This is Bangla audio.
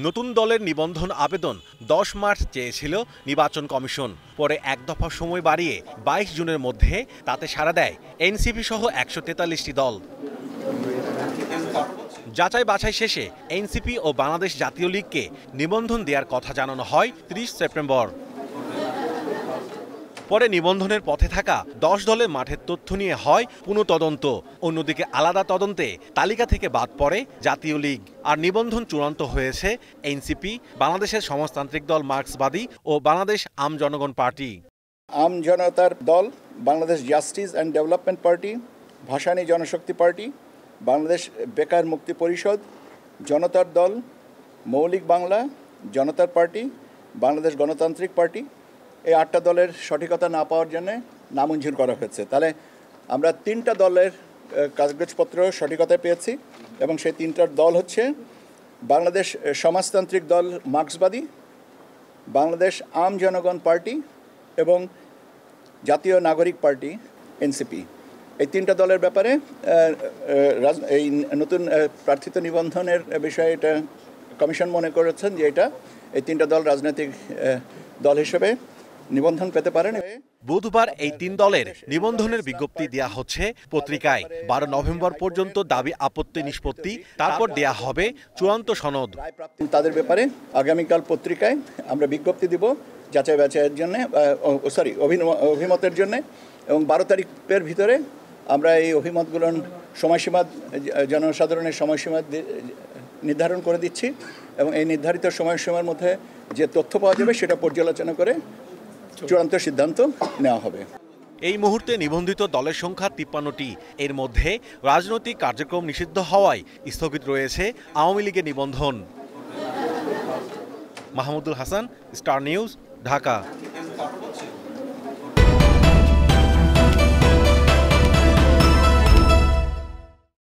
নতুন দলের নিবন্ধন আবেদন 10 মার্চ চেয়েছিল নির্বাচন কমিশন। পরে এক দফা সময় বাড়িয়ে 22 জুনের মধ্যে তাতে সাড়া দেয় এনসিপি সহ 143টি দল। যাচাই বাছাই শেষে এনসিপি ও বাংলাদেশ জাতীয় লীগকে নিবন্ধন দেওয়ার কথা জানানো হয় 30 সেপ্টেম্বর। পরে নিবন্ধনের পথে থাকা 10 দলের মাঠের তথ্য নিয়ে হয় পুনঃতদন্ত। অন্যদিকে আলাদা তদন্তে তালিকা থেকে বাদ পড়ে জাতীয় লীগ। আর নিবন্ধন চূড়ান্ত হয়েছে এনসিপি, বাংলাদেশের সমাজতান্ত্রিক দল মার্ক্সবাদী ও বাংলাদেশ আম জনগণ party. Aam Janatar Dal, Bangladesh justice and development party, Bhasani Janashakti party, Bangladesh বেকার মুক্তি পরিষদ, জনতার দল, মৌলিক বাংলা, জনতার পার্টি, বাংলাদেশ গণতান্ত্রিক পার্টি, এই 8টা দলের সঠিকতা না পাওয়ার জন্য নামঞ্জুর করা হয়েছে। তাহলে আমরা 3টা দলের কাগজপত্র সঠিকতা পেয়েছি এবং সেই 3টার দল হচ্ছে বাংলাদেশ সমাজতান্ত্রিক দল মার্ক্সবাদী, বাংলাদেশ আম জনগণ পার্টি এবং জাতীয় নাগরিক পার্টি এনসিপি। এই 3টা দলের ব্যাপারে এই নতুন প্রার্থিত নিবন্ধনের বিষয়ে এটা কমিশন মনে করেছেন যে এই 3টা দল রাজনৈতিক দল হিসেবে নিবন্ধন পেতে পারেন। বুধবার এই 3 দলের নিবন্ধনের বিজ্ঞপ্তি দেয়া হচ্ছে পত্রিকায়। 12 নভেম্বর পর্যন্ত দাবি আপত্তি নিষ্পত্তি, তারপর দেয়া হবে চূড়ান্ত সনদ। তাদের ব্যাপারে আগামীকাল পত্রিকায় আমরা বিজ্ঞপ্তি দিব যাচাই বাছাইয়ের জন্য, অভিমতের জন্য, এবং 12 তারিখের ভিতরে আমরা এই অভিমতগুলোর সময়সীমা, জনসাধারণের সময়সীমা নির্ধারণ করে দিচ্ছি এবং এই নির্ধারিত সময়সীমার মধ্যে যে তথ্য পাওয়া যাবে সেটা পর্যালোচনা করে চূড়ান্ত সিদ্ধান্ত নেওয়া হবে। এই মুহূর্তে নিবন্ধিত দলের সংখ্যা 53টি। এর মধ্যে রাজনৈতিক কার্যক্রম নিষিদ্ধ হওয়ায় স্থগিত রয়েছে আওয়ামী লীগের নিবন্ধন। Mahmudul Hasan, star news, Dhaka.